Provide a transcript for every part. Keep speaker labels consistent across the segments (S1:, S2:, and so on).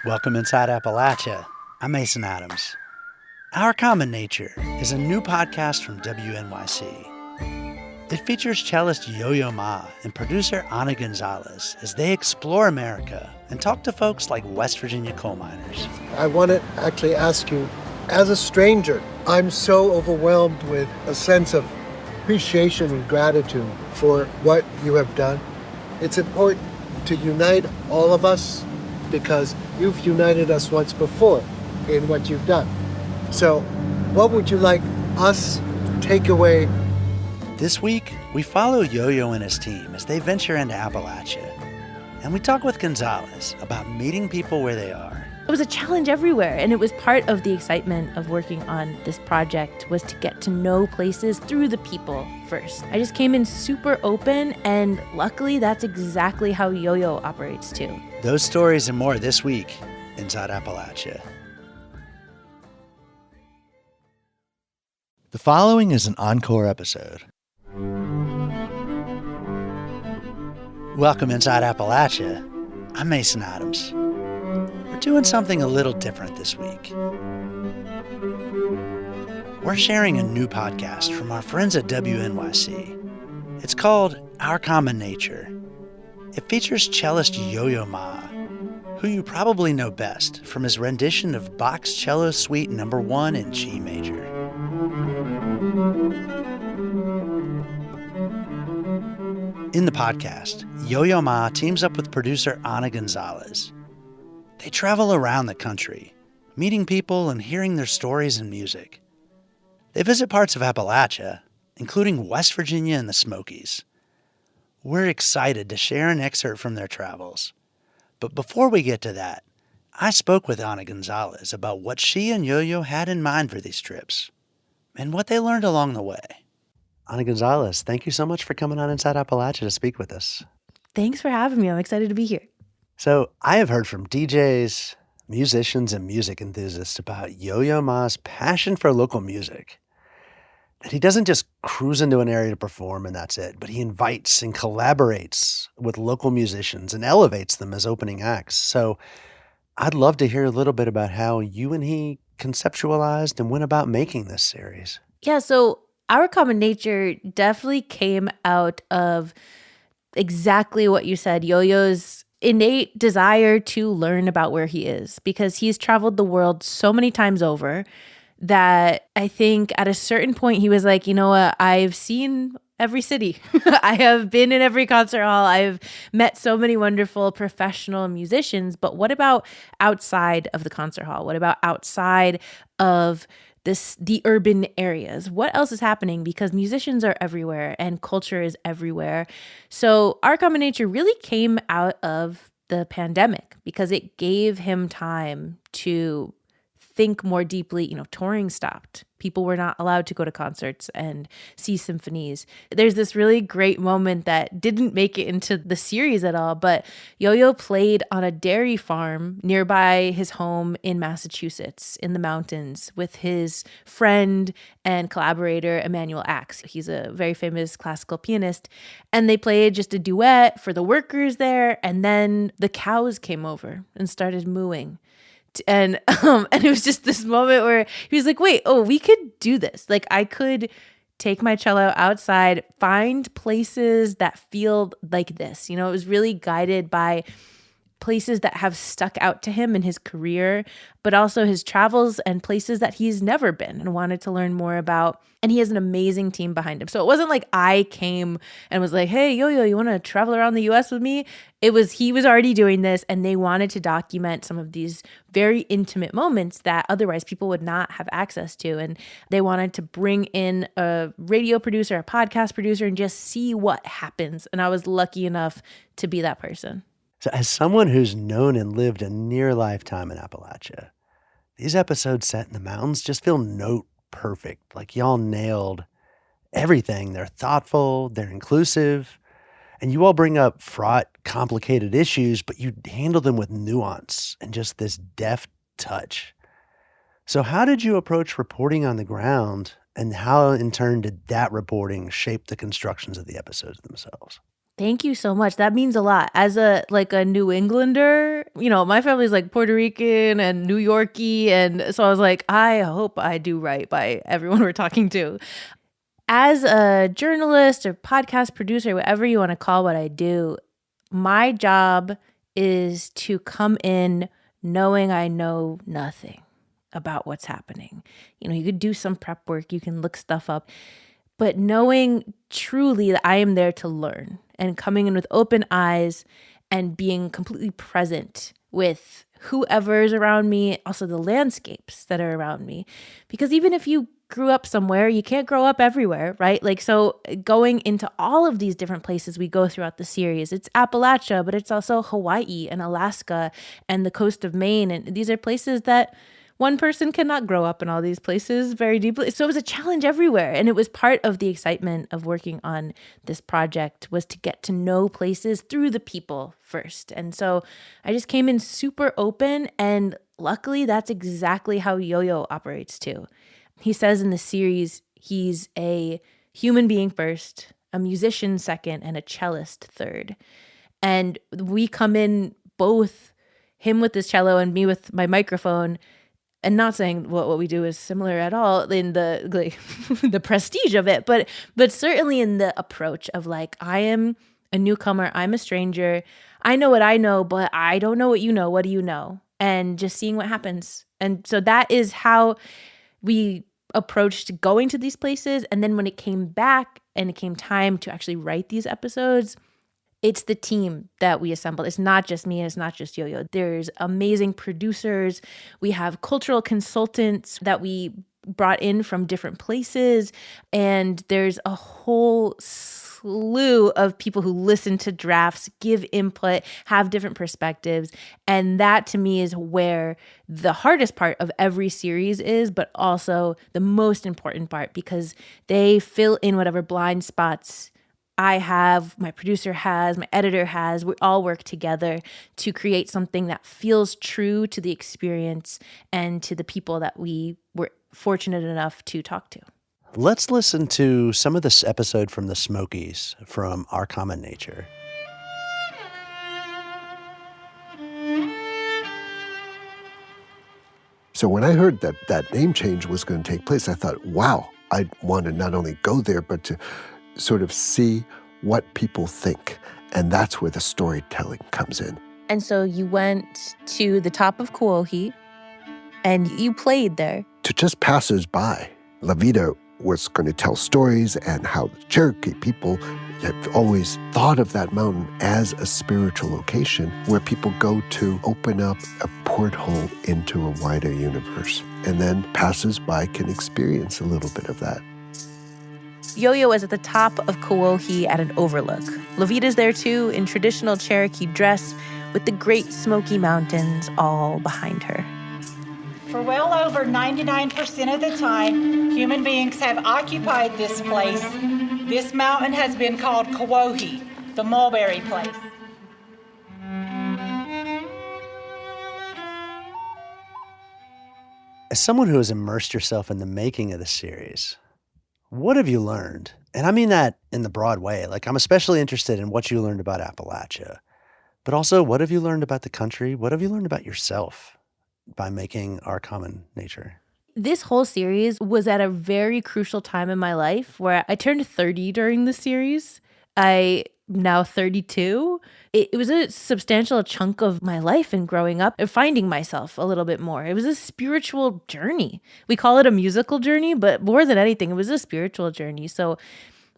S1: Welcome inside Appalachia. I'm Mason Adams. Our Common Nature is a new podcast from WNYC. It features cellist Yo-Yo Ma and producer Ana Gonzalez as they explore America and talk to folks like West Virginia coal miners.
S2: I want to actually ask you, as a stranger, I'm so overwhelmed with a sense of appreciation and gratitude for what you have done. It's important to unite all of us because you've united us once before in what you've done. So what would you like us to take away?
S1: This week, we follow Yo-Yo and his team as they venture into Appalachia. And we talk with Gonzalez about meeting people where they are.
S3: It was a challenge everywhere, and it was part of the excitement of working on this project was to get to know places through the people first. I just came in super open, and luckily that's exactly how Yo-Yo operates too.
S1: Those stories and more this week inside Appalachia. The following is an Encore episode. Welcome inside Appalachia. I'm Mason Adams. We're doing something a little different this week. We're sharing a new podcast from our friends at WNYC. It's called Our Common Nature. It features cellist Yo-Yo Ma, who you probably know best from his rendition of Bach's Cello Suite No. 1 in G major. In the podcast, Yo-Yo Ma teams up with producer Ana Gonzalez. They travel around the country, meeting people and hearing their stories and music. They visit parts of Appalachia, including West Virginia and the Smokies. We're excited to share an excerpt from their travels. But before we get to that, I spoke with Ana Gonzalez about what she and Yo-Yo had in mind for these trips and what they learned along the way. Ana Gonzalez, thank you so much for coming on Inside Appalachia to speak with us.
S3: Thanks for having me. I'm excited to be here.
S1: So I have heard from DJs, musicians, and music enthusiasts about Yo-Yo Ma's passion for local music. That he doesn't just cruise into an area to perform and that's it, but he invites and collaborates with local musicians and elevates them as opening acts. So I'd love to hear a little bit about how you and he conceptualized and went about making this series.
S3: Yeah, so Our Common Nature definitely came out of exactly what you said, Yo-Yo's innate desire to learn about where he is, because he's traveled the world so many times over that I think at a certain point he was like, you know what, I've seen every city. I have been in every concert hall. I've met so many wonderful professional musicians, but what about outside of the concert hall? What about outside of the urban areas? What else is happening? Because musicians are everywhere and culture is everywhere. So Our Common Nature really came out of the pandemic because it gave him time to think more deeply. Touring stopped. People were not allowed to go to concerts and see symphonies. There's this really great moment that didn't make it into the series at all, but Yo-Yo played on a dairy farm nearby his home in Massachusetts in the mountains with his friend and collaborator, Emmanuel Axe. He's a very famous classical pianist. And they played just a duet for the workers there. And then the cows came over and started mooing. And it was just this moment where he was like, wait, we could do this. Like I could take my cello outside, find places that feel like this. It was really guided by places that have stuck out to him in his career, but also his travels and places that he's never been and wanted to learn more about. And he has an amazing team behind him. So it wasn't like I came and was like, hey, Yo-Yo, you want to travel around the US with me? It was, he was already doing this and they wanted to document some of these very intimate moments that otherwise people would not have access to. And they wanted to bring in a radio producer, a podcast producer, and just see what happens. And I was lucky enough to be that person.
S1: So as someone who's known and lived a near lifetime in Appalachia, these episodes set in the mountains just feel note perfect. Like y'all nailed everything. They're thoughtful, they're inclusive, and you all bring up fraught, complicated issues, but you handle them with nuance and just this deft touch. So how did you approach reporting on the ground, and how in turn did that reporting shape the constructions of the episodes themselves?
S3: Thank you so much. That means a lot. As a New Englander, my family's like Puerto Rican and New Yorkie, and so I was like, I hope I do right by everyone we're talking to. As a journalist or podcast producer, whatever you want to call what I do, my job is to come in knowing I know nothing about what's happening. You could do some prep work, you can look stuff up, but knowing truly that I am there to learn and coming in with open eyes and being completely present with whoever's around me, also the landscapes that are around me. Because even if you grew up somewhere, you can't grow up everywhere, right? So going into all of these different places we go throughout the series, it's Appalachia, but it's also Hawaii and Alaska and the coast of Maine. And these are places that one person cannot grow up in all these places very deeply. So it was a challenge everywhere. And it was part of the excitement of working on this project was to get to know places through the people first. And so I just came in super open. And luckily, that's exactly how Yo-Yo operates too. He says in the series, he's a human being first, a musician second, and a cellist third. And we come in both, him with his cello and me with my microphone, and not saying what we do is similar at all in the the prestige of it, but certainly in the approach of I am a newcomer, I'm a stranger, I know what I know, but I don't know what you know. What do you know? And just seeing what happens. And so that is how we approached going to these places. And then when it came back and it came time to actually write these episodes, it's the team that we assembled. It's not just me. It's not just Yo-Yo. There's amazing producers. We have cultural consultants that we brought in from different places. And there's a whole slew of people who listen to drafts, give input, have different perspectives. And that to me is where the hardest part of every series is, but also the most important part because they fill in whatever blind spots I have, my producer has, my editor has. We all work together to create something that feels true to the experience and to the people that we were fortunate enough to talk to.
S1: Let's listen to some of this episode from the Smokies from Our Common Nature.
S2: So when I heard that name change was going to take place, I thought, wow, I want to not only go there, but to sort of see what people think. And that's where the storytelling comes in.
S3: And so you went to the top of Kauai and you played there.
S2: To just passers-by, La Vida was going to tell stories and how the Cherokee people have always thought of that mountain as a spiritual location where people go to open up a porthole into a wider universe. And then passers-by can experience a little bit of that.
S3: Yo-Yo was at the top of Kauai at an overlook. La Vida's there too, in traditional Cherokee dress, with the Great Smoky Mountains all behind her.
S4: For well over 99% of the time, human beings have occupied this place. This mountain has been called Kauai, the mulberry place.
S1: As someone who has immersed yourself in the making of the series, what have you learned? And I mean that in the broad way. I'm especially interested in what you learned about Appalachia, but also what have you learned about the country? What have you learned about yourself by making Our Common Nature?
S3: This whole series was at a very crucial time in my life where I turned 30 during the series. I'm now 32. It was a substantial chunk of my life in growing up and finding myself a little bit more. It was a spiritual journey. We call it a musical journey, but more than anything, it was a spiritual journey. So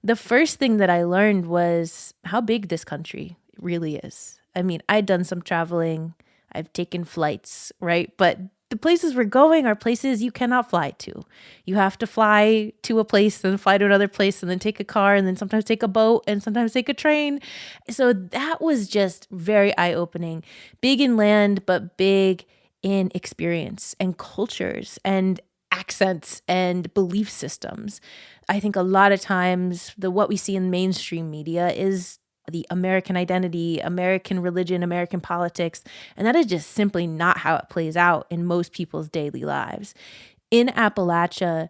S3: the first thing that I learned was how big this country really is. I mean, I'd done some traveling. I've taken flights, right? But the places we're going are places you cannot fly to. You have to fly to a place, then fly to another place, and then take a car, and then sometimes take a boat, and sometimes take a train. So that was just very eye-opening. Big in land, but big in experience and cultures and accents and belief systems. I think a lot of times what we see in mainstream media is the American identity, American religion, American politics, and that is just simply not how it plays out in most people's daily lives. In Appalachia,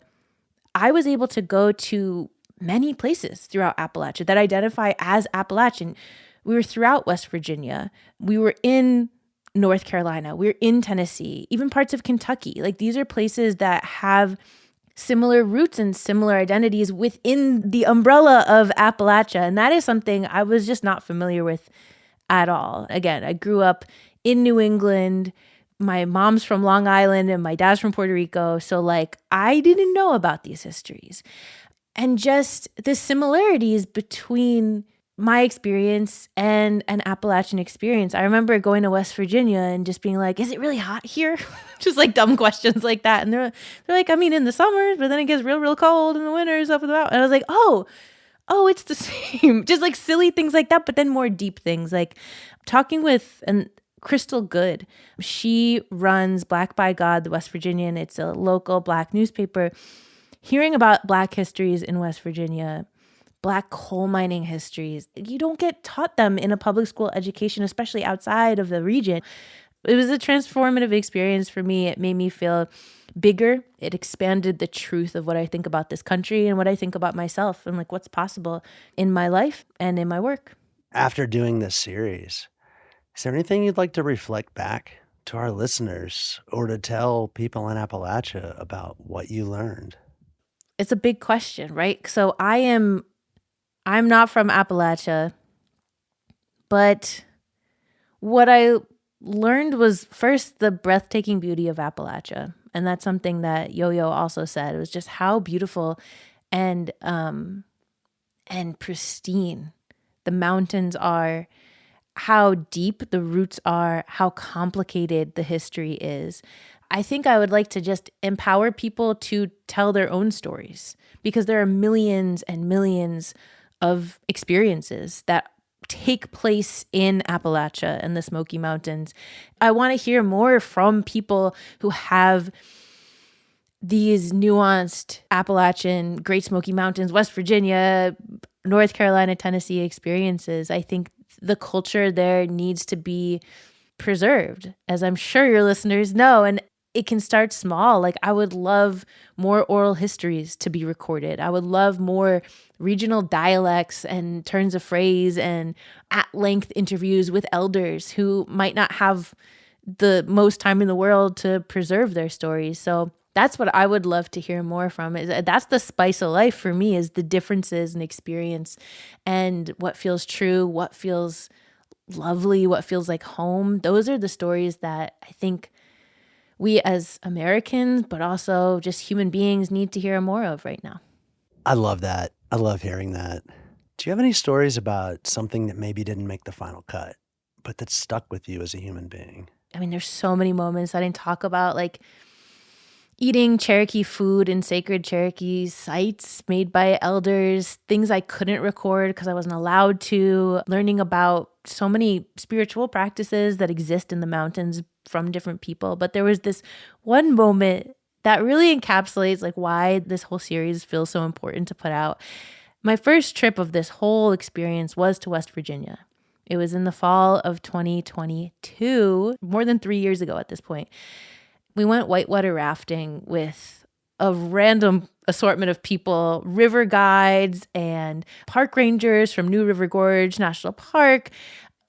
S3: I was able to go to many places throughout Appalachia that identify as Appalachian. We were throughout West Virginia. We were in North Carolina. We were in Tennessee, even parts of Kentucky. Like, these are places that have similar roots and similar identities within the umbrella of Appalachia. And that is something I was just not familiar with at all. Again, I grew up in New England. My mom's from Long Island and my dad's from Puerto Rico. So like, I didn't know about these histories. And just the similarities between my experience and an Appalachian experience. I remember going to West Virginia and just being like, is it really hot here? Just like dumb questions like that. And they're like, I mean, in the summers, but then it gets real cold in the winters up and down. And I was like, oh, it's the same. Just like silly things like that, but then more deep things. Like talking with Crystal Good. She runs Black by God, the West Virginian. It's a local Black newspaper. Hearing about Black histories in West Virginia, Black coal mining histories, you don't get taught them in a public school education, especially outside of the region. It was a transformative experience for me. It made me feel bigger. It expanded the truth of what I think about this country and what I think about myself and like what's possible in my life and in my work.
S1: After doing this series, is there anything you'd like to reflect back to our listeners or to tell people in Appalachia about what you learned?
S3: It's a big question, right? So I'm not from Appalachia, but what I learned was first the breathtaking beauty of Appalachia. And that's something that Yo-Yo also said. It was just how beautiful and pristine the mountains are, how deep the roots are, how complicated the history is. I think I would like to just empower people to tell their own stories because there are millions and millions of experiences that take place in Appalachia and the Smoky Mountains. I want to hear more from people who have these nuanced Appalachian, Great Smoky Mountains, West Virginia, North Carolina, Tennessee experiences. I think the culture there needs to be preserved, as I'm sure your listeners know. And it can start small. Like, I would love more oral histories to be recorded. I would love more regional dialects and turns of phrase and at-length interviews with elders who might not have the most time in the world to preserve their stories. So that's what I would love to hear more from. That's the spice of life for me, is the differences in experience and what feels true, what feels lovely, what feels like home. Those are the stories that I think we as Americans, but also just human beings, need to hear more of right now.
S1: I love that. I love hearing that. Do you have any stories about something that maybe didn't make the final cut, but that stuck with you as a human being?
S3: I mean, there's so many moments I didn't talk about, like eating Cherokee food in sacred Cherokee sites made by elders, things I couldn't record because I wasn't allowed to, learning about so many spiritual practices that exist in the mountains from different people. But there was this one moment that really encapsulates like why this whole series feels so important to put out. My first trip of this whole experience was to West Virginia. It was in the fall of 2022, more than 3 years ago at this point. We went whitewater rafting with a random assortment of people, river guides and park rangers from New River Gorge National Park,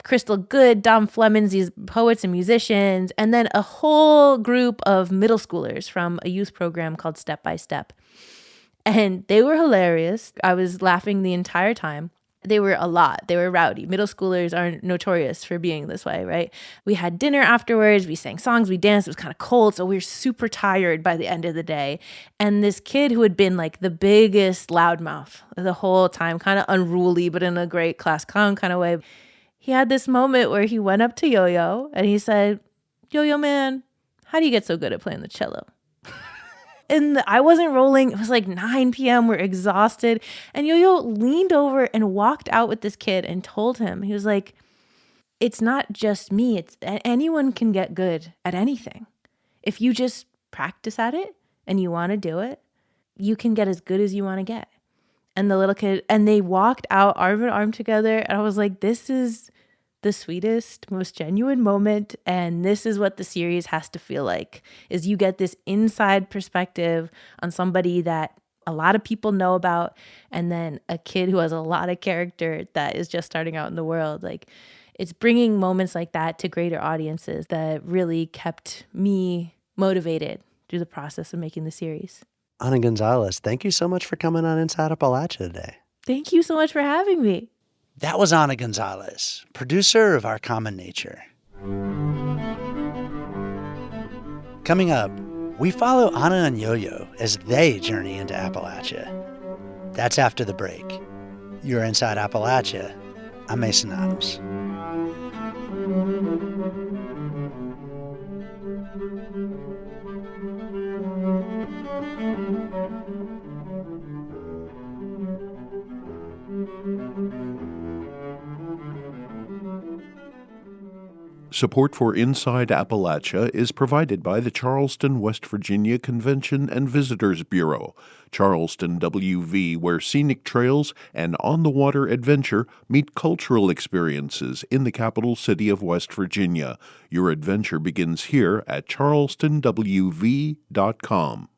S3: Crystal Good, Dom Flemons, these poets and musicians, and then a whole group of middle schoolers from a youth program called Step by Step. And they were hilarious. I was laughing the entire time. They were a lot. They were rowdy. Middle schoolers are notorious for being this way, right? We had dinner afterwards. We sang songs. We danced. It was kind of cold, so we were super tired by the end of the day. And this kid who had been like the biggest loudmouth the whole time, kind of unruly, but in a great class clown kind of way, he had this moment where he went up to Yo-Yo and he said, "Yo-Yo, man, how do you get so good at playing the cello?" And I wasn't rolling. It was like 9 p.m. We're exhausted. And Yo-Yo leaned over and walked out with this kid and told him, he was like, "It's not just me. It's anyone can get good at anything. If you just practice at it and you want to do it, you can get as good as you want to get." And the little kid, and they walked out arm in arm together. And I was like, this is the sweetest, most genuine moment. And this is what the series has to feel like, is you get this inside perspective on somebody that a lot of people know about, and then a kid who has a lot of character that is just starting out in the world. Like, it's bringing moments like that to greater audiences that really kept me motivated through the process of making the series.
S1: Ana Gonzalez, thank you so much for coming on Inside Appalachia today.
S3: Thank you so much for having me.
S1: That was Ana Gonzalez, producer of Our Common Nature. Coming up, we follow Ana and Yo-Yo as they journey into Appalachia. That's after the break. You're Inside Appalachia. I'm Mason Adams.
S5: Support for Inside Appalachia is provided by the Charleston, West Virginia Convention and Visitors Bureau, Charleston WV, where scenic trails and on-the-water adventure meet cultural experiences in the capital city of West Virginia. Your adventure begins here at charlestonwv.com.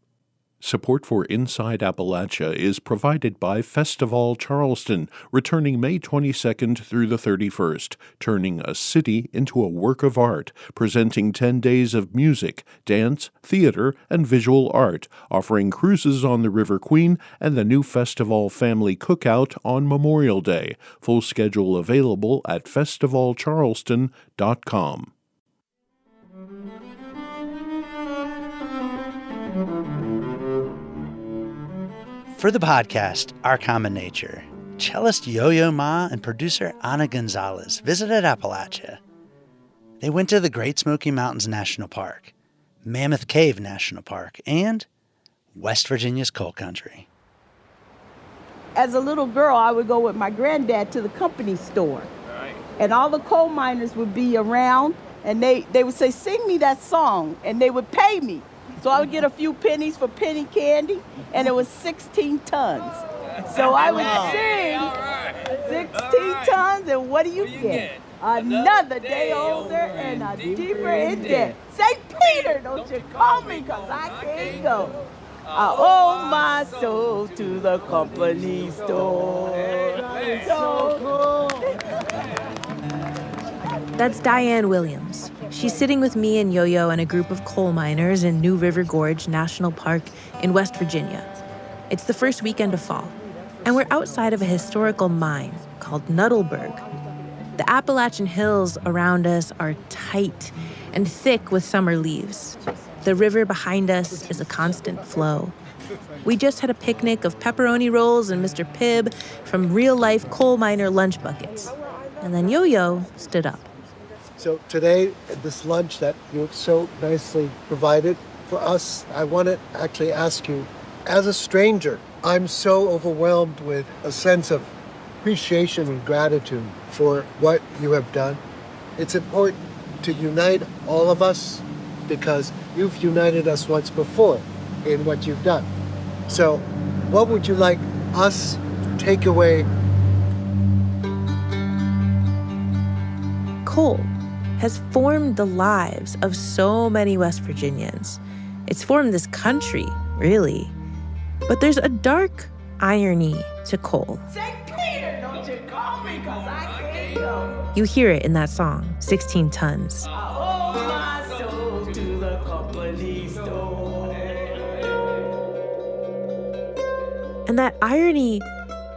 S5: Support for Inside Appalachia is provided by Festival Charleston, returning May 22nd through the 31st, turning a city into a work of art, presenting 10 days of music, dance, theater, and visual art, offering cruises on the River Queen and the new Festival Family Cookout on Memorial Day. Full schedule available at festivalcharleston.com.
S1: For the podcast, Our Common Nature, cellist Yo-Yo Ma and producer Ana Gonzalez visited Appalachia. They went to the Great Smoky Mountains National Park, Mammoth Cave National Park, and West Virginia's coal country.
S6: As a little girl, I would go with my granddad to the company store. Right. And all the coal miners would be around, and they would say, "Sing me that song," and they would pay me. So I would get a few pennies for penny candy, and it was 16 tons. So I would sing 16 tons, and what do you get? Another day older and a deeper in debt. St. Peter, don't you call me, 'cause I can't go. I owe my soul to the company store.
S3: That's Diane Williams. She's sitting with me and Yo-Yo and a group of coal miners in New River Gorge National Park in West Virginia. It's the first weekend of fall, and we're outside of a historical mine called Nuttleburg. The Appalachian hills around us are tight and thick with summer leaves. The river behind us is a constant flow. We just had a picnic of pepperoni rolls and Mr. Pibb from real-life coal miner lunch buckets. And then Yo-Yo stood up.
S2: So today, this lunch that you so nicely provided for us, I want to actually ask you, as a stranger, I'm so overwhelmed with a sense of appreciation and gratitude for what you have done. It's important to unite all of us because you've united us once before in what you've done. So what would you like us to take away?
S3: Coal has formed the lives of so many West Virginians. It's formed this country, really. But there's a dark irony to coal.
S6: St. Peter, don't you call me, 'cause I can't go.
S3: You hear it in that song, 16 Tons.
S6: I owe my soul to the company store.
S3: And that irony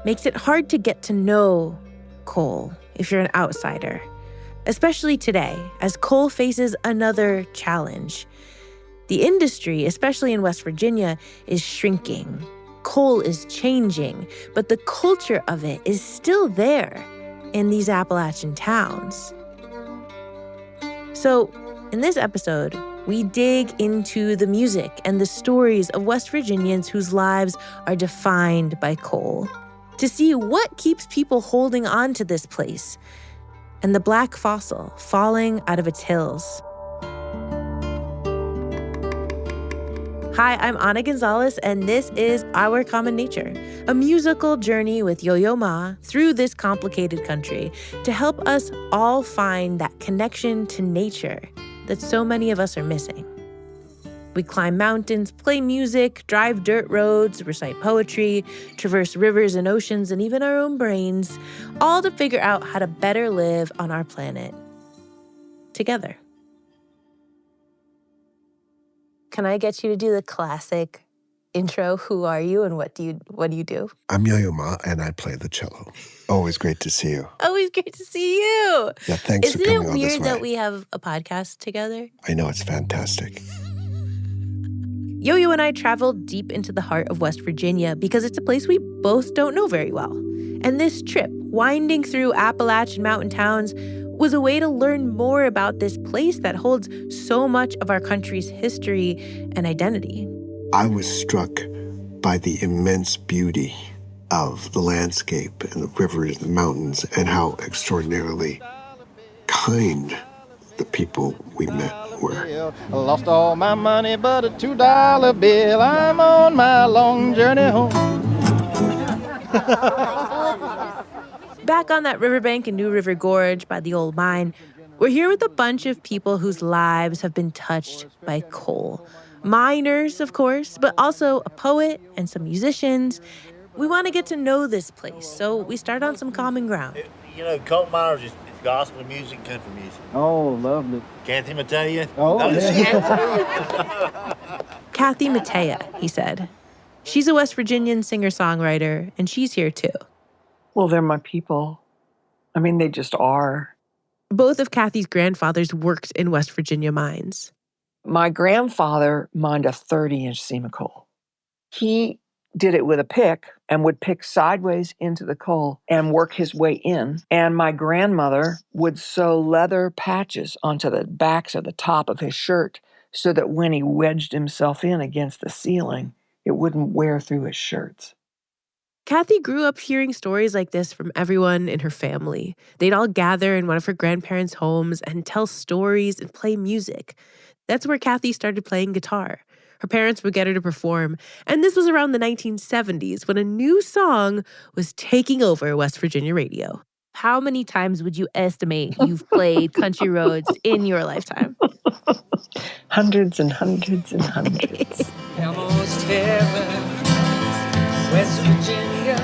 S3: makes it hard to get to know coal if you're an outsider. Especially today, as coal faces another challenge. The industry, especially in West Virginia, is shrinking. Coal is changing, but the culture of it is still there in these Appalachian towns. So, in this episode, we dig into the music and the stories of West Virginians whose lives are defined by coal, to see what keeps people holding on to this place, and the black fossil falling out of its hills. Hi, I'm Ana Gonzalez, and this is Our Common Nature, a musical journey with Yo-Yo Ma through this complicated country to help us all find that connection to nature that so many of us are missing. We climb mountains, play music, drive dirt roads, recite poetry, traverse rivers and oceans, and even our own brains, all to figure out how to better live on our planet. Together. Can I get you to do the classic intro? Who are you and what do you do?
S7: I'm Yo-Yo Ma, and I play the cello. Always great to see you.
S3: Always great to see you.
S7: Yeah, thanks for
S3: Isn't
S7: coming
S3: it
S7: on this
S3: weird
S7: way.
S3: that we have a podcast together?
S7: I know, it's fantastic.
S3: Yo-Yo and I traveled deep into the heart of West Virginia because it's a place we both don't know very well. And this trip, winding through Appalachian mountain towns, was a way to learn more about this place that holds so much of our country's history and identity.
S7: I was struck by the immense beauty of the landscape and the rivers, the mountains, and how extraordinarily kind the people we met were.
S8: I lost all my money but a $2 bill. I'm on my long journey home.
S3: Back on that riverbank in New River Gorge by the old mine, we're here with a bunch of people whose lives have been touched by coal. Miners, of course, but also a poet and some musicians. We want to get to know this place, so we start on some common ground.
S9: Coal miners is gospel music, country music.
S8: Oh, lovely.
S9: Kathy Mattea.
S8: Oh, yeah.
S3: Kathy Mattea, he said. She's a West Virginian singer-songwriter, and she's here too.
S10: Well, they're my people. I mean, they just are.
S3: Both of Kathy's grandfathers worked in West Virginia mines.
S10: My grandfather mined a 30-inch seam of coal. He did it with a pick and would pick sideways into the coal and work his way in. And my grandmother would sew leather patches onto the backs of the top of his shirt so that when he wedged himself in against the ceiling, it wouldn't wear through his shirts.
S3: Kathy grew up hearing stories like this from everyone in her family. They'd all gather in one of her grandparents' homes and tell stories and play music. That's where Kathy started playing guitar. Her parents would get her to perform, and this was around the 1970s when a new song was taking over West Virginia radio. How many times would you estimate you've played Country Roads in your lifetime?
S10: Hundreds and hundreds and hundreds.
S11: Almost heaven, West Virginia,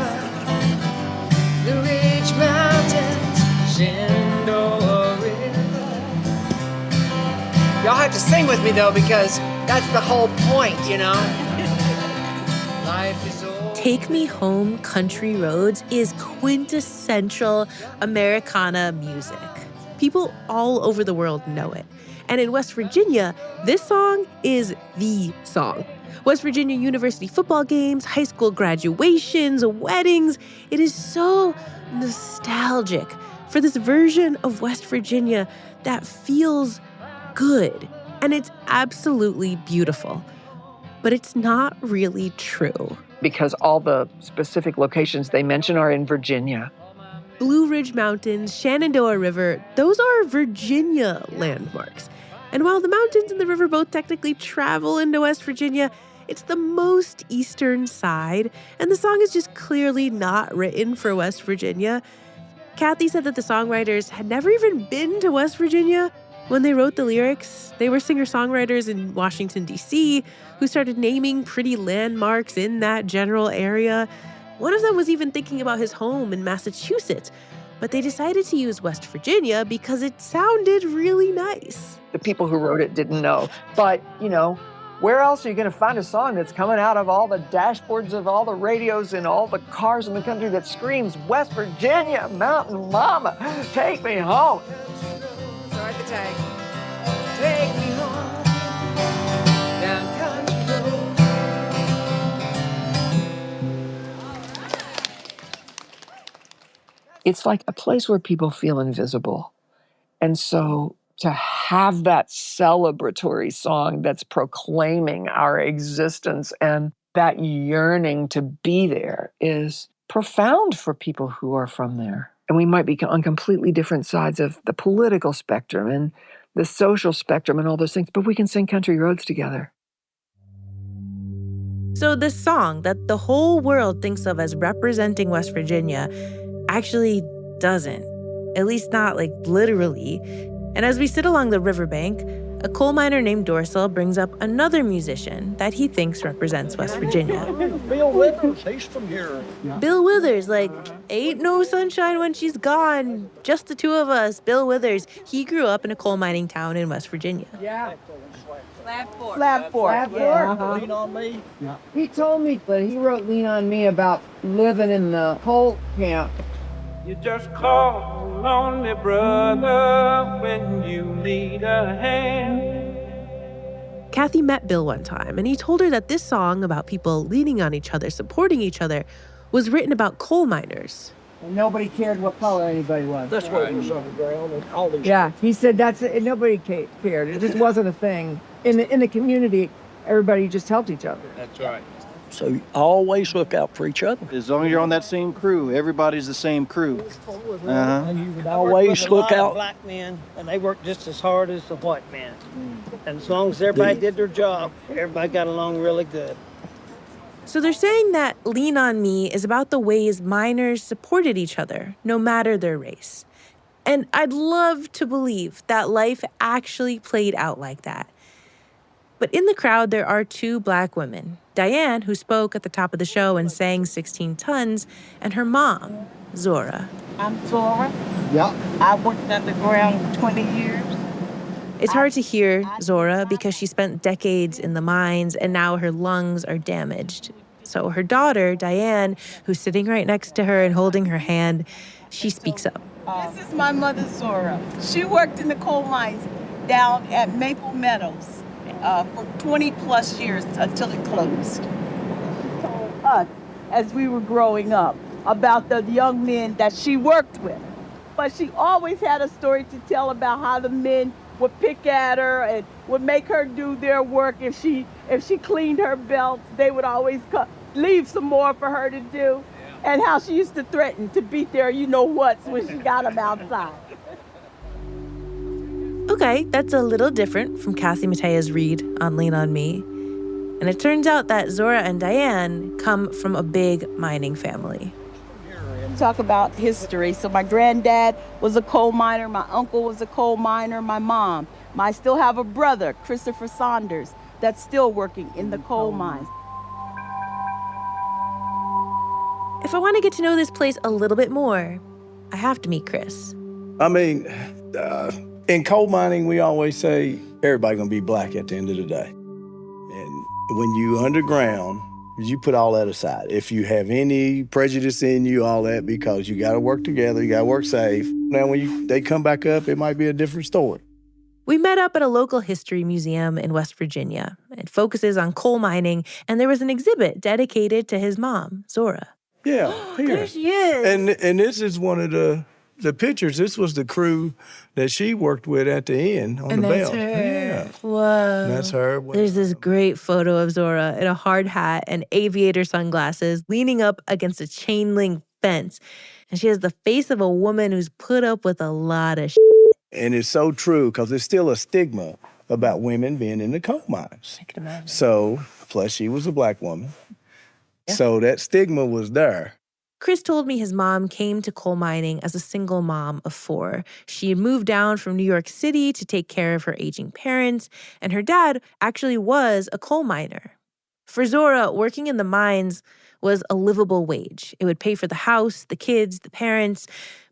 S11: the Ridge Mountains, Shenandoah River. Y'all have to sing with me though, because that's the whole point, Life is old.
S3: Take Me Home, Country Roads is quintessential Americana music. People all over the world know it. And in West Virginia, this song is the song. West Virginia University football games, high school graduations, weddings. It is so nostalgic for this version of West Virginia that feels good. And it's absolutely beautiful. But it's not really true.
S10: Because all the specific locations they mention are in Virginia.
S3: Blue Ridge Mountains, Shenandoah River, those are Virginia landmarks. And while the mountains and the river both technically travel into West Virginia, it's the most eastern side, and the song is just clearly not written for West Virginia. Kathy said that the songwriters had never even been to West Virginia when they wrote the lyrics. They were singer-songwriters in Washington, D.C., who started naming pretty landmarks in that general area. One of them was even thinking about his home in Massachusetts, but they decided to use West Virginia because it sounded really nice.
S10: The people who wrote it didn't know. But, where else are you going to find a song that's coming out of all the dashboards of all the radios and all the cars in the country that screams, West Virginia, Mountain Mama, take me home.
S11: Start the tag. Take me home, down country road.
S10: It's like a place where people feel invisible. And so to have that celebratory song that's proclaiming our existence and that yearning to be there is profound for people who are from there. And we might be on completely different sides of the political spectrum and the social spectrum and all those things, but we can sing Country Roads together.
S3: So this song that the whole world thinks of as representing West Virginia actually doesn't, at least not like literally. And as we sit along the riverbank, a coal miner named Dorsal brings up another musician that he thinks represents West Virginia.
S8: Bill Withers, he's from here.
S3: Bill Withers, like, ain't no sunshine when she's gone. Just the two of us. Bill Withers, he grew up in a coal mining town in West Virginia.
S6: Yeah.
S11: Slab Fort.
S6: Yeah.
S8: Lean on me.
S11: He told me, but he wrote Lean on Me about living in the coal camp.
S12: You just call a lonely brother when you need a hand.
S3: Kathy met Bill one time, and he told her that this song about people leaning on each other, supporting each other, was written about coal miners.
S11: And nobody cared what color anybody was.
S8: That's why it was underground and all these.
S11: Yeah, he said that's it. Nobody cared. It just wasn't a thing. In the community, everybody just helped each other.
S8: That's right. So you always look out for each other.
S13: As long as you're on that same crew, everybody's the same crew.
S8: And you would always look out.
S14: Black men, and they worked just as hard as the white men. And as long as everybody did their job, everybody got along really good.
S3: So they're saying that Lean on Me is about the ways miners supported each other, no matter their race. And I'd love to believe that life actually played out like that. But in the crowd, there are two Black women, Diane, who spoke at the top of the show and sang 16 Tons, and her mom, Zora.
S6: I'm Zora.
S2: Yeah.
S6: I worked underground 20 years.
S3: It's hard to hear Zora because she spent decades in the mines and now her lungs are damaged. So her daughter, Diane, who's sitting right next to her and holding her hand, she speaks up.
S6: This is my mother, Zora. She worked in the coal mines down at Maple Meadows for 20 plus years until it closed. She told us as we were growing up about the young men that she worked with. But she always had a story to tell about how the men would pick at her and would make her do their work. If she cleaned her belts, they would always leave some more for her to do. And how she used to threaten to beat their you-know-whats when she got them outside.
S3: Okay, that's a little different from Kathy Mattea's read on Lean on Me. And it turns out that Zora and Diane come from a big mining family.
S6: Talk about history. So my granddad was a coal miner, my uncle was a coal miner, my mom. I still have a brother, Christopher Saunders, that's still working in the coal mines.
S3: If I want to get to know this place a little bit more, I have to meet Chris.
S15: I mean, in coal mining, we always say everybody's gonna be Black at the end of the day. And when you underground, you put all that aside. If you have any prejudice in you, all that, because you gotta work together, you gotta work safe. Now, when they come back up, it might be a different story.
S3: We met up at a local history museum in West Virginia. It focuses on coal mining, and there was an exhibit dedicated to his mom, Zora.
S15: Yeah, here.
S3: There she is.
S15: And this is one of the pictures. This was the crew that she worked with at the end on the belt.
S3: Her.
S15: Yeah.
S3: Whoa.
S15: That's her.
S3: There's this great photo of Zora in a hard hat and aviator sunglasses leaning up against a chain link fence. And she has the face of a woman who's put up with a lot of shit.
S15: And it's so true because there's still a stigma about women being in the coal mines.
S3: I can imagine.
S15: So, plus she was a Black woman. Yeah. So that stigma was there.
S3: Chris told me his mom came to coal mining as a single mom of 4. She had moved down from New York City to take care of her aging parents, and her dad actually was a coal miner. For Zora, working in the mines was a livable wage. It would pay for the house, the kids, the parents.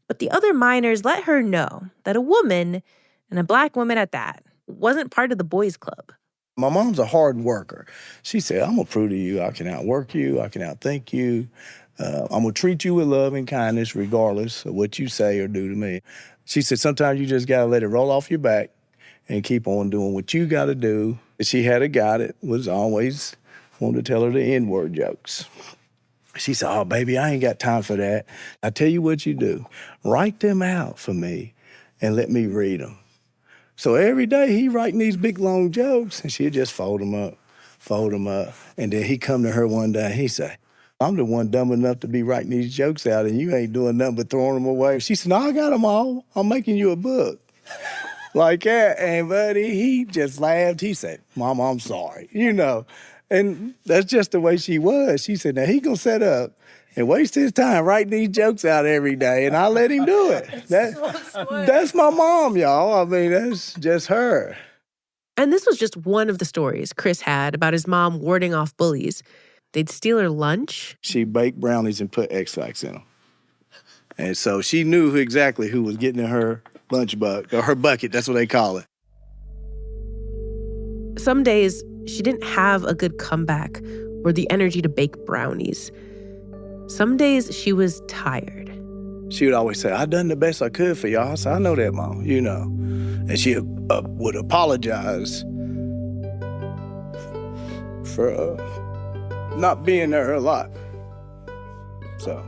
S3: But the other miners let her know that a woman, and a Black woman at that, wasn't part of the boys' club.
S15: My mom's a hard worker. She said, I'm going to prove to you I can outwork you, I can outthink you. I'm going to treat you with love and kindness regardless of what you say or do to me. She said, sometimes you just got to let it roll off your back and keep on doing what you got to do. She had a guy that was always wanted to tell her the N-word jokes. She said, oh, baby, I ain't got time for that. I tell you what you do. Write them out for me and let me read them. So every day he writing these big, long jokes, and she'd just fold them up. And then he come to her one day, he say, I'm the one dumb enough to be writing these jokes out, and you ain't doing nothing but throwing them away. She said, no, I got them all. I'm making you a book. Like that. And buddy, he just laughed. He said, Mom, I'm sorry. And that's just the way she was. She said, now he gonna set up and waste his time writing these jokes out every day, and I let him do it. That's my mom, y'all. I mean, that's just her.
S16: And this was just one of the stories Chris had about his mom warding off bullies. They'd steal her lunch.
S15: She baked brownies and put X-Lax in them. And so she knew exactly who was getting in her lunch bucket, or her bucket, that's what they call it.
S16: Some days, she didn't have a good comeback or the energy to bake brownies. Some days, she was tired.
S15: She would always say, I done the best I could for y'all. I said, I know that, Mom, you know. And she would apologize for not being there a lot. So,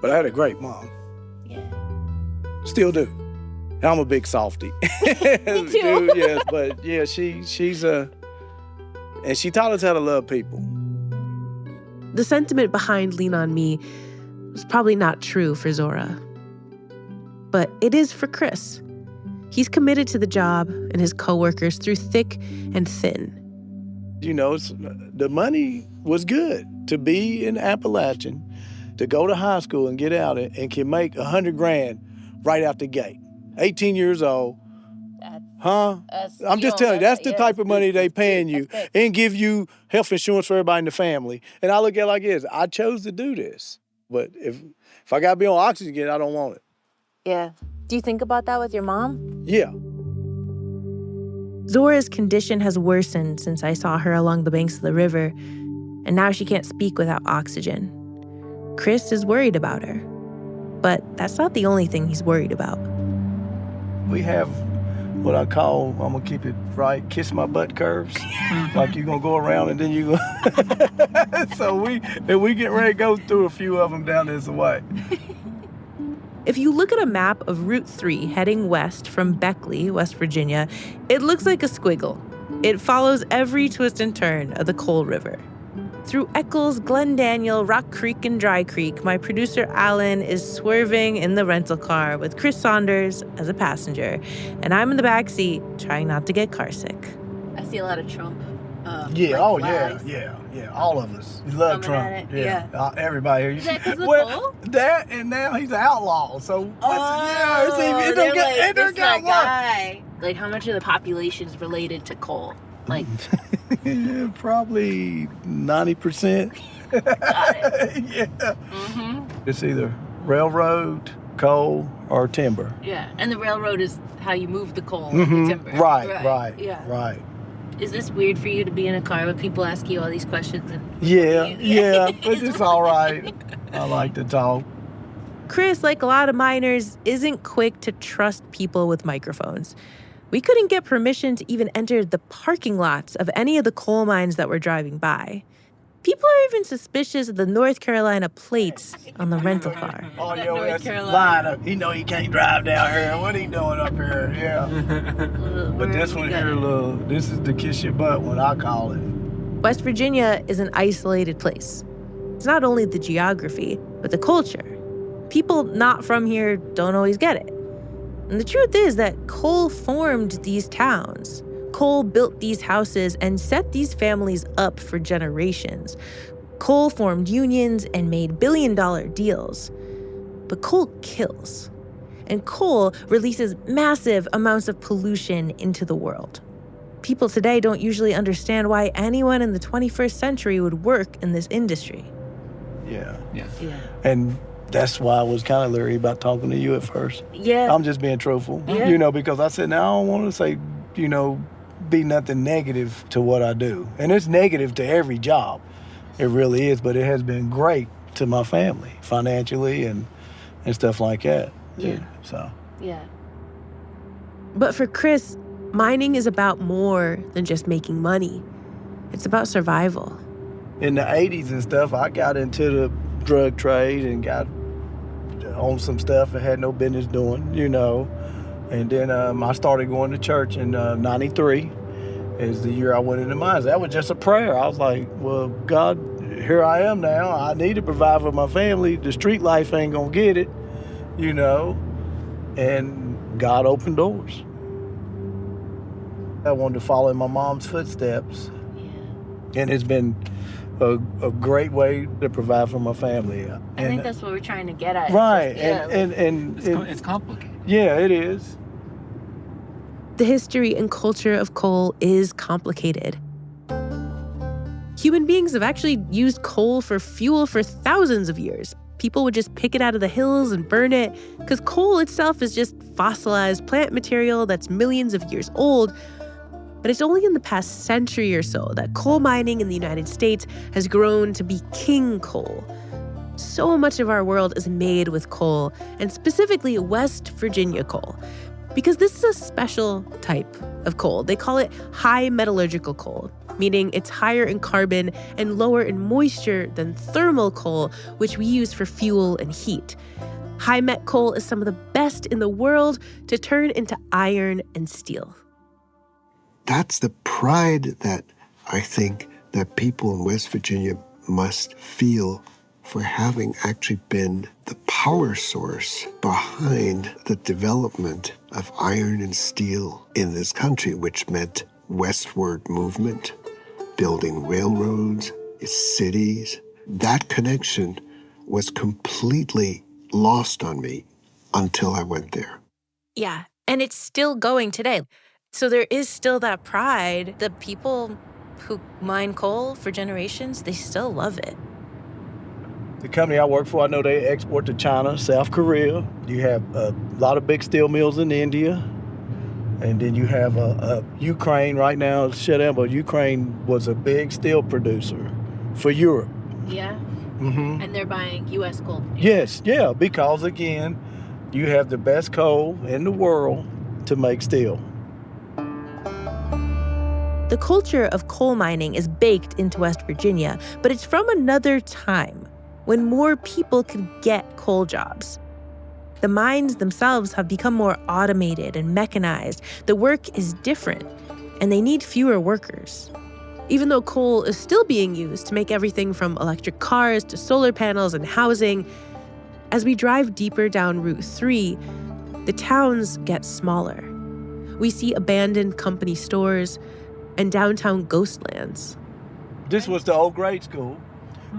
S15: but I had a great mom.
S3: Yeah.
S15: Still do. I'm a big softie.
S3: Me too.
S15: Dude, yes, but yeah, she's and she taught us how to love people.
S16: The sentiment behind Lean On Me was probably not true for Zora. But it is for Chris. He's committed to the job and his coworkers through thick and thin.
S15: You know, the money was good to be in Appalachian, to go to high school and get out and can make $100,000 right out the gate. 18 years old. I'm just telling you, that's the type of money they paying you and give you health insurance for everybody in the family. And I look at it like this, I chose to do this. But if I got to be on oxygen, I don't want it.
S3: Yeah. Do you think about that with your mom?
S15: Yeah.
S16: Zora's condition has worsened since I saw her along the banks of the river, and now she can't speak without oxygen. Chris is worried about her, but that's not the only thing he's worried about.
S15: We have what I call, I'm going to keep it right, kiss my butt curves. Like you're going to go around and then you go. So we get ready to go through a few of them down this way.
S16: If you look at a map of Route 3 heading west from Beckley, West Virginia, it looks like a squiggle. It follows every twist and turn of the Coal River. Through Eccles, Glen Daniel, Rock Creek, and Dry Creek, my producer Alan is swerving in the rental car with Chris Saunders as a passenger, and I'm in the back seat trying not to get carsick.
S3: I see a lot of Trump.
S15: Yeah, all of us. We love Trump. Yeah. Everybody here.
S3: Is that because of Cole?
S15: That, and now he's an outlaw, so it don't get
S3: worse. Like, how much of the population is related to coal? Like,
S15: probably 90%.
S3: Got it.
S15: Yeah.
S3: Mm-hmm.
S15: It's either railroad, coal, or timber.
S3: Yeah, and the railroad is how you move the coal
S15: Mm-hmm.
S3: and the timber.
S15: Right.
S3: Yeah.
S15: Right.
S3: Is this weird for you to be in a car with people asking you all these questions?
S15: Yeah, but it's all right. I like to talk.
S16: Chris, like a lot of miners, isn't quick to trust people with microphones. We couldn't get permission to even enter the parking lots of any of the coal mines that we're driving by. People are even suspicious of the North Carolina plates on the rental car.
S15: Oh, yo, that's lying up. He know he can't drive down here. What he doing up here? Yeah. But this one here, this is the kiss your butt one, I call it.
S16: West Virginia is an isolated place. It's not only the geography, but the culture. People not from here don't always get it. And the truth is that coal formed these towns. Coal built these houses and set these families up for generations. Coal formed unions and made billion-dollar deals. But coal kills. And coal releases massive amounts of pollution into the world. People today don't usually understand why anyone in the 21st century would work in this industry.
S15: Yeah. And that's why I was kind of leery about talking to you at first.
S3: Yeah.
S15: I'm just being truthful, because I said, now I don't want to say, be nothing negative to what I do. And it's negative to every job. It really is, but it has been great to my family, financially and stuff like that.
S3: Yeah.
S15: So.
S3: Yeah.
S16: But for Chris, mining is about more than just making money. It's about survival.
S15: In the 80s and stuff, I got into the drug trade and got on some stuff I had no business doing, And then I started going to church in 93 is the year I went into mines. That was just a prayer. I was like, well, God, here I am now. I need to provide for my family. The street life ain't gonna get it, And God opened doors. I wanted to follow in my mom's footsteps. And it's been a great way to provide for my family.
S3: I think that's what we're trying to get at.
S15: Right.
S3: Just,
S15: and
S17: it's complicated.
S15: Yeah, it is.
S16: The history and culture of coal is complicated. Human beings have actually used coal for fuel for thousands of years. People would just pick it out of the hills and burn it, because coal itself is just fossilized plant material that's millions of years old. But it's only in the past century or so that coal mining in the United States has grown to be king coal. So much of our world is made with coal, and specifically West Virginia coal, because this is a special type of coal. They call it high metallurgical coal, meaning it's higher in carbon and lower in moisture than thermal coal, which we use for fuel and heat. High met coal is some of the best in the world to turn into iron and steel.
S7: That's the pride that I think that people in West Virginia must feel for having actually been the power source behind the development of iron and steel in this country, which meant westward movement, building railroads, cities. That connection was completely lost on me until I went there.
S16: Yeah, and it's still going today. So there is still that pride. The people who mine coal for generations, they still love it.
S15: The company I work for, I know they export to China, South Korea. You have a lot of big steel mills in India. And then you have Ukraine right now, it's shut down, but Ukraine was a big steel producer for Europe.
S16: Yeah.
S15: Mm-hmm.
S16: And they're buying U.S. coal.
S15: Yes, yeah, because again, you have the best coal in the world to make steel.
S16: The culture of coal mining is baked into West Virginia, but it's from another time, when more people could get coal jobs. The mines themselves have become more automated and mechanized. The work is different, and they need fewer workers. Even though coal is still being used to make everything from electric cars to solar panels and housing, as we drive deeper down Route 3, the towns get smaller. We see abandoned company stores and downtown ghostlands.
S15: This was the old grade school.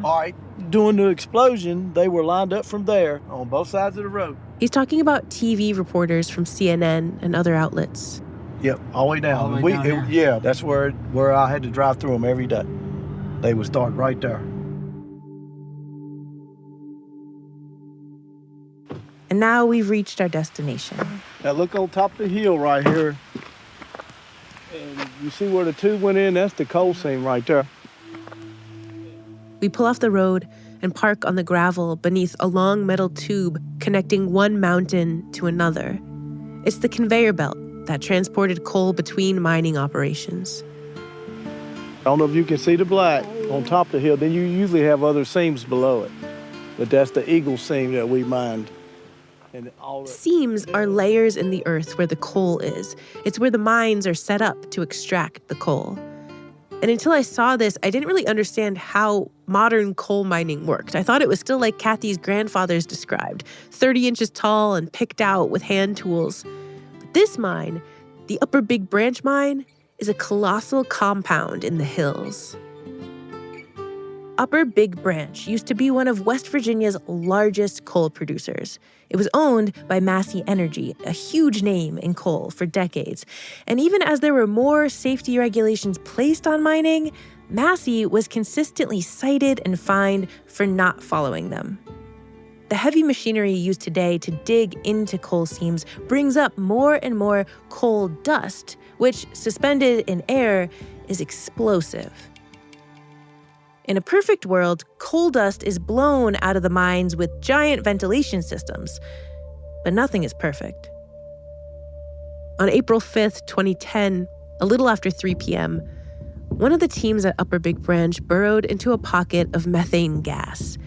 S15: All right, during the explosion, they were lined up from there on both sides of the road.
S16: He's talking about TV reporters from CNN and other outlets.
S15: Yep, all the way down.
S11: All the way down here.
S15: Yeah, that's where I had to drive through them every day. They would start right there.
S16: And now we've reached our destination.
S15: Now look on top of the hill right here. And you see where the tube went in? That's the coal seam right there.
S16: We pull off the road and park on the gravel beneath a long metal tube connecting one mountain to another. It's the conveyor belt that transported coal between mining operations.
S15: I don't know if you can see the black on top of the hill. Then you usually have other seams below it. But that's the eagle seam that we mined.
S16: Seams are layers in the earth where the coal is. It's where the mines are set up to extract the coal. And until I saw this, I didn't really understand how modern coal mining worked. I thought it was still like Kathy's grandfathers described, 30 inches tall and picked out with hand tools. But this mine, the Upper Big Branch mine, is a colossal compound in the hills. Upper Big Branch used to be one of West Virginia's largest coal producers. It was owned by Massey Energy, a huge name in coal for decades. And even as there were more safety regulations placed on mining, Massey was consistently cited and fined for not following them. The heavy machinery used today to dig into coal seams brings up more and more coal dust, which, suspended in air, is explosive. In a perfect world, coal dust is blown out of the mines with giant ventilation systems. But nothing is perfect. On April 5th, 2010, a little after 3 p.m., one of the teams at Upper Big Branch burrowed into a pocket of methane gas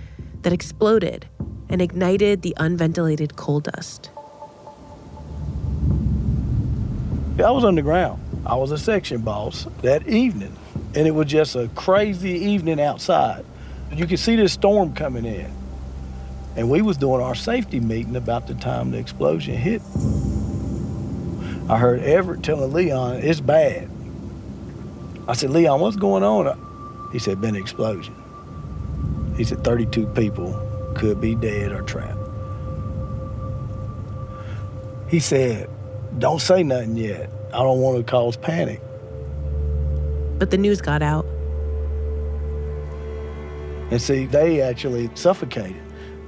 S16: that exploded and ignited the unventilated coal dust.
S15: I was underground. I was a section boss that evening. And it was just a crazy evening outside. You could see this storm coming in. And we was doing our safety meeting about the time the explosion hit. I heard Everett telling Leon, it's bad. I said, Leon, what's going on? He said, been an explosion. He said 32 people could be dead or trapped. He said, don't say nothing yet. I don't want to cause panic.
S16: But the news got out.
S15: And see, they actually suffocated.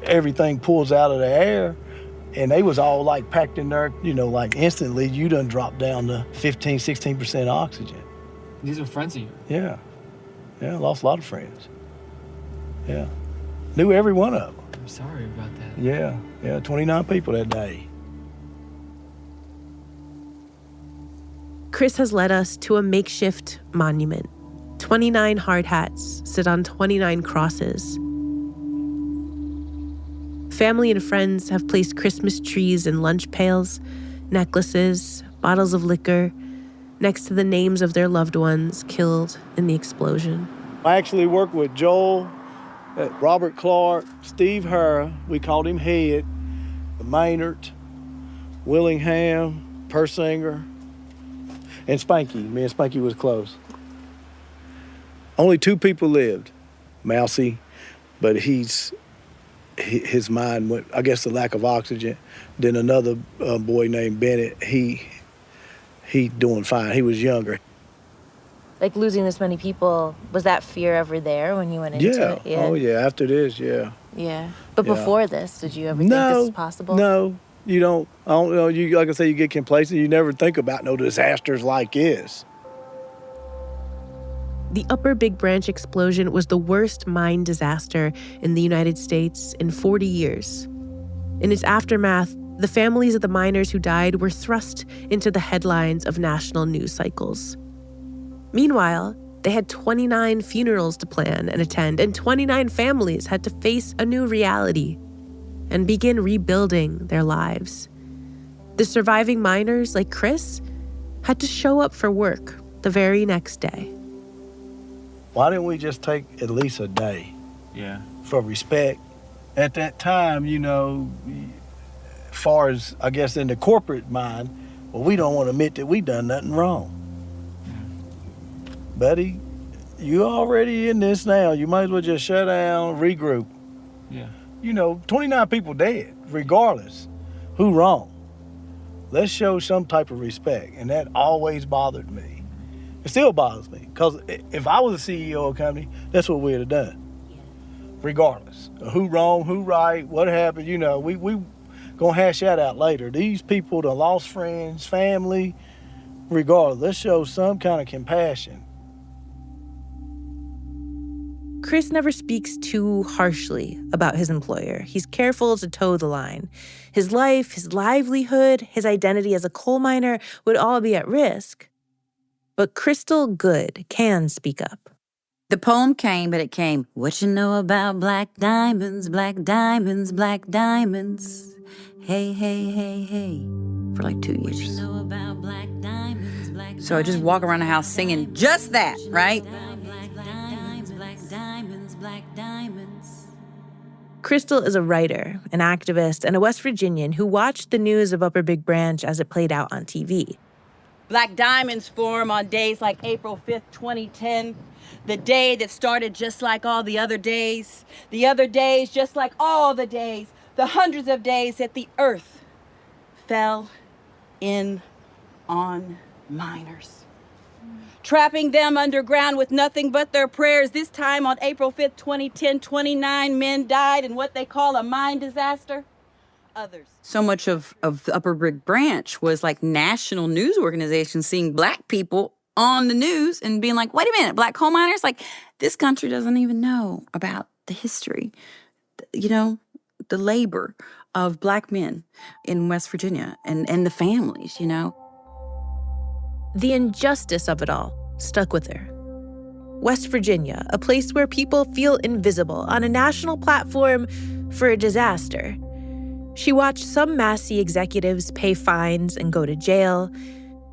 S15: Everything pulls out of the air, and they was all like packed in there, like instantly you done dropped down to 15, 16% oxygen.
S17: These are friends of yours?
S15: Yeah. Yeah, lost a lot of friends. Yeah. Knew every one of them.
S17: I'm sorry about that.
S15: Yeah, 29 people that day.
S16: Chris has led us to a makeshift monument. 29 hard hats sit on 29 crosses. Family and friends have placed Christmas trees and lunch pails, necklaces, bottles of liquor, next to the names of their loved ones killed in the explosion.
S15: I actually worked with Joel, Robert Clark, Steve Hara, we called him Head, Maynard, Willingham, Persinger, and Spanky. Me and Spanky was close. Only 2 people lived, Mousy, but his mind went, I guess the lack of oxygen. Then another boy named Bennett, he doing fine. He was younger.
S3: Like losing this many people, was that fear ever there when you went into it?
S15: Yeah. Oh yeah, after this, yeah.
S3: Yeah. But
S15: Yeah.
S3: before this, did you ever think this was possible?
S15: No, you don't. I don't know. You like I say, you get complacent. You never think about no disasters like this.
S16: The Upper Big Branch explosion was the worst mine disaster in the United States in 40 years. In its aftermath, the families of the miners who died were thrust into the headlines of national news cycles. Meanwhile, they had 29 funerals to plan and attend, and 29 families had to face a new reality and begin rebuilding their lives. The surviving miners, like Chris, had to show up for work the very next day.
S15: Why didn't we just take at least a day?
S17: Yeah.
S15: For respect. At that time, as far as, I guess, in the corporate mind, well, we don't want to admit that we done nothing wrong. Buddy, you already in this now. You might as well just shut down, regroup.
S17: Yeah.
S15: 29 people dead, regardless who wrong. Let's show some type of respect, and that always bothered me. It still bothers me, because if I was the CEO of a company, that's what we'd have done. Regardless of who wrong, who right, what happened, we gonna hash that out later. These people that lost friends, family, regardless, let's show some kind of compassion.
S16: Chris never speaks too harshly about his employer. He's careful to toe the line. His life, his livelihood, his identity as a coal miner would all be at risk. But Crystal Good can speak up.
S18: The poem came, but it came, what you know about black diamonds, black diamonds, black diamonds. Hey, hey, hey, hey. For like 2 years. What you know about black diamonds, black diamonds. So I just walk around the house singing just that, right?
S16: Crystal is a writer, an activist, and a West Virginian who watched the news of Upper Big Branch as it played out on TV.
S6: Black diamonds form on days like April 5th, 2010, the day that started just like all the other days just like all the days, the hundreds of days that the earth fell in on miners, trapping them underground with nothing but their prayers. This time on April 5th, 2010, 29 men died in what they call a mine disaster. Others.
S18: So much of the Upper Big Branch was like national news organizations seeing black people on the news and being like, wait a minute, black coal miners? Like, this country doesn't even know about the history, the labor of black men in West Virginia and the families,
S16: The injustice of it all stuck with her. West Virginia, a place where people feel invisible on a national platform for a disaster. She watched some Massey executives pay fines and go to jail,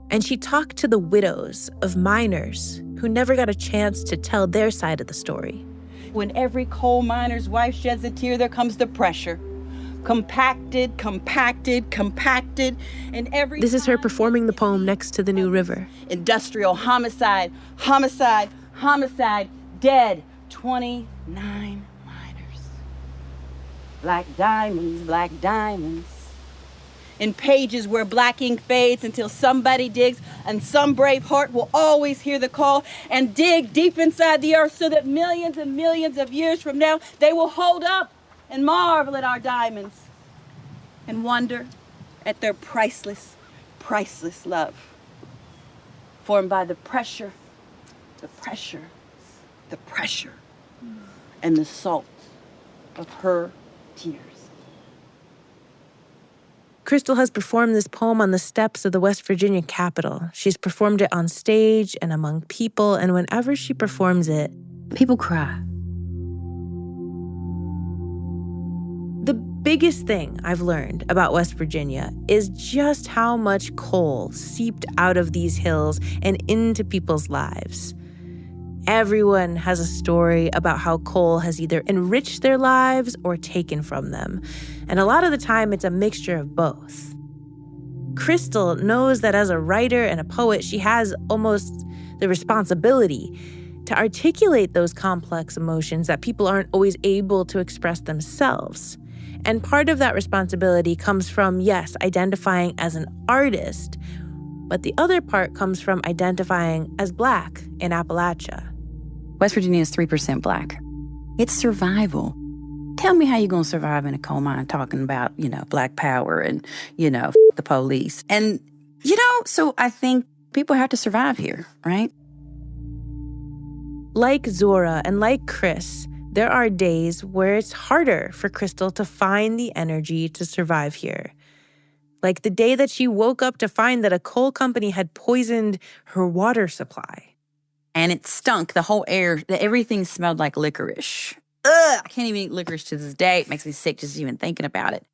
S16: and she talked to the widows of miners who never got a chance to tell their side of the story.
S6: When every coal miner's wife sheds a tear, there comes the pressure. Compacted, compacted, compacted, and every
S16: This is her performing the poem next to the New River.
S6: Industrial homicide, homicide, homicide, dead, 29 miners. Black diamonds, in pages where black ink fades until somebody digs, and some brave heart will always hear the call and dig deep inside the earth so that millions and millions of years from now, they will hold up and marvel at our diamonds and wonder at their priceless, priceless love, formed by the pressure, and the salt of her tears.
S16: Crystal has performed this poem on the steps of the West Virginia Capitol. She's performed it on stage and among people, and whenever she performs it,
S18: people cry.
S16: The biggest thing I've learned about West Virginia is just how much coal seeped out of these hills and into people's lives. Everyone has a story about how coal has either enriched their lives or taken from them. And a lot of the time, it's a mixture of both. Crystal knows that as a writer and a poet, she has almost the responsibility to articulate those complex emotions that people aren't always able to express themselves. And part of that responsibility comes from, yes, identifying as an artist, but the other part comes from identifying as Black in Appalachia.
S18: West Virginia is 3% Black. It's survival. Tell me how you're going to survive in a coal mine talking about, Black power and, the police. And, so I think people have to survive here, right?
S16: Like Zora and like Chris, there are days where it's harder for Crystal to find the energy to survive here. Like the day that she woke up to find that a coal company had poisoned her water supply.
S18: And it stunk, the whole air, everything smelled like licorice. Ugh, I can't even eat licorice to this day. It makes me sick just even thinking about it.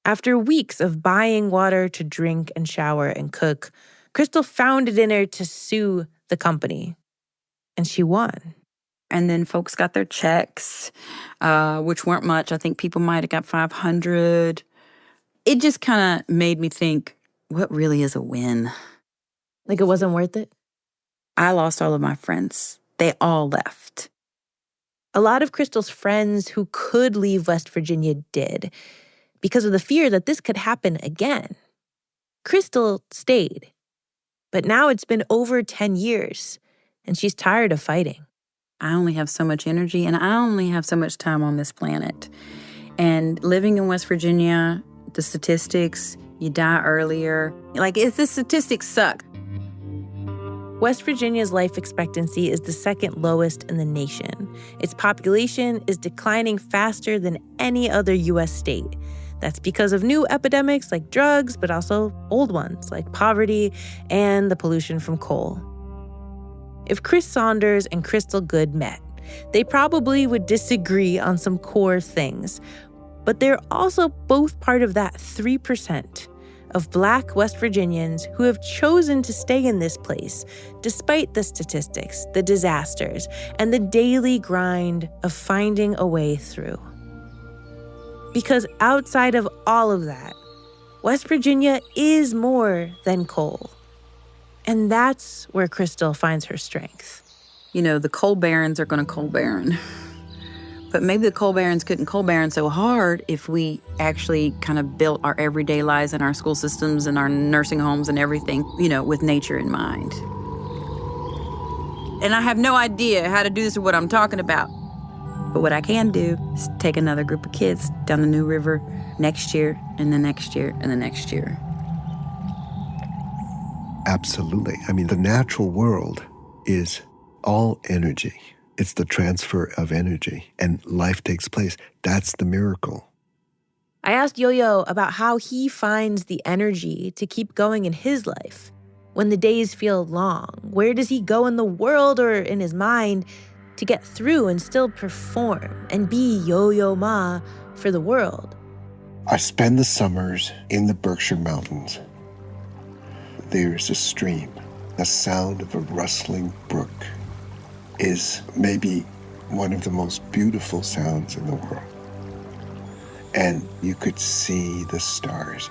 S16: After weeks of buying water to drink and shower and cook, Crystal found it in her to sue the company. And she won.
S18: And then folks got their checks, which weren't much. I think people might have got $500. It just kind of made me think, what really is a win?
S16: Like it wasn't worth it?
S18: I lost all of my friends. They all left.
S16: A lot of Crystal's friends who could leave West Virginia did, because of the fear that this could happen again. Crystal stayed. But now it's been over 10 years, and she's tired of fighting.
S18: I only have so much energy, and I only have so much time on this planet. And living in West Virginia, the statistics, you die earlier. If the statistics suck.
S16: West Virginia's life expectancy is the second lowest in the nation. Its population is declining faster than any other U.S. state. That's because of new epidemics like drugs, but also old ones like poverty and the pollution from coal. If Chris Saunders and Crystal Good met, they probably would disagree on some core things, but they're also both part of that 3% of Black West Virginians who have chosen to stay in this place, despite the statistics, the disasters, and the daily grind of finding a way through. Because outside of all of that, West Virginia is more than coal. And that's where Crystal finds her strength.
S18: The coal barons are going to coal baron. But maybe the coal barons couldn't coal baron so hard if we actually kind of built our everyday lives and our school systems and our nursing homes and everything, with nature in mind. And I have no idea how to do this or what I'm talking about. But what I can do is take another group of kids down the New River next year and the next year and the next year.
S7: Absolutely. The natural world is all energy. It's the transfer of energy, and life takes place. That's the miracle.
S16: I asked Yo-Yo about how he finds the energy to keep going in his life. When the days feel long, where does he go in the world or in his mind to get through and still perform and be Yo-Yo Ma for the world?
S7: I spend the summers in the Berkshire Mountains. There's a stream. The sound of a rustling brook is maybe one of the most beautiful sounds in the world. And you could see the stars.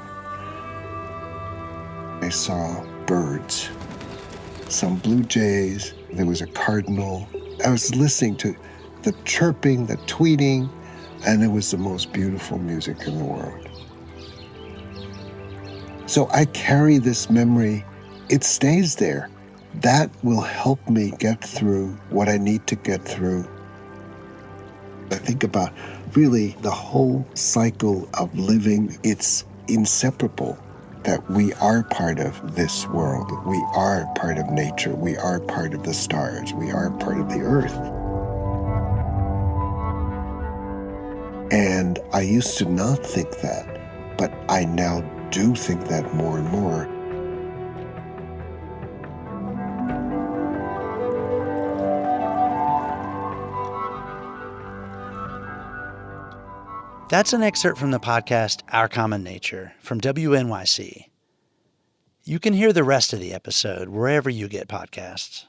S7: I saw birds, some blue jays, there was a cardinal. I was listening to the chirping, the tweeting, and it was the most beautiful music in the world. So I carry this memory. It stays there. That will help me get through what I need to get through. I think about really the whole cycle of living. It's inseparable that we are part of this world. We are part of nature. We are part of the stars. We are part of the earth. And I used to not think that, but I now do think that more and more.
S1: That's an excerpt from the podcast Our Common Nature from WNYC. You can hear the rest of the episode wherever you get podcasts.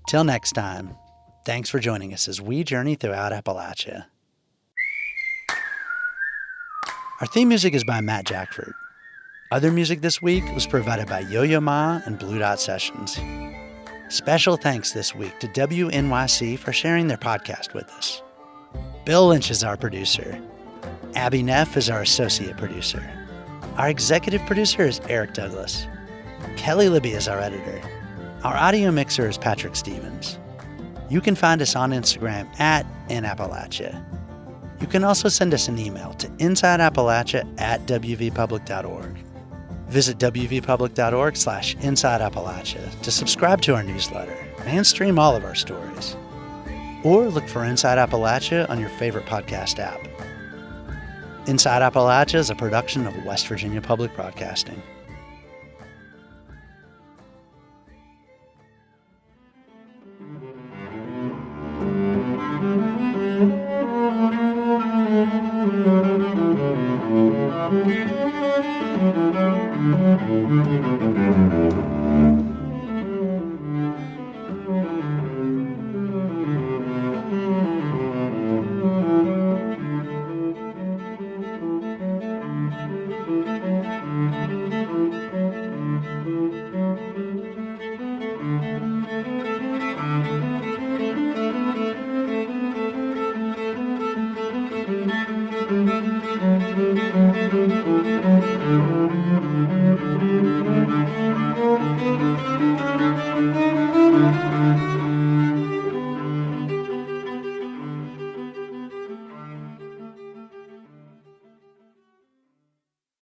S1: Till next time, thanks for joining us as we journey throughout Appalachia. Our theme music is by Matt Jackford. Other music this week was provided by Yo-Yo Ma and Blue Dot Sessions. Special thanks this week to WNYC for sharing their podcast with us. Bill Lynch is our producer. Abby Neff is our associate producer. Our executive producer is Eric Douglas. Kelly Libby is our editor. Our audio mixer is Patrick Stevens. You can find us on Instagram @inappalachia. You can also send us an email to insideappalachia@wvpublic.org. Visit wvpublic.org/insideappalachia to subscribe to our newsletter and stream all of our stories. Or look for Inside Appalachia on your favorite podcast app. Inside Appalachia is a production of West Virginia Public Broadcasting.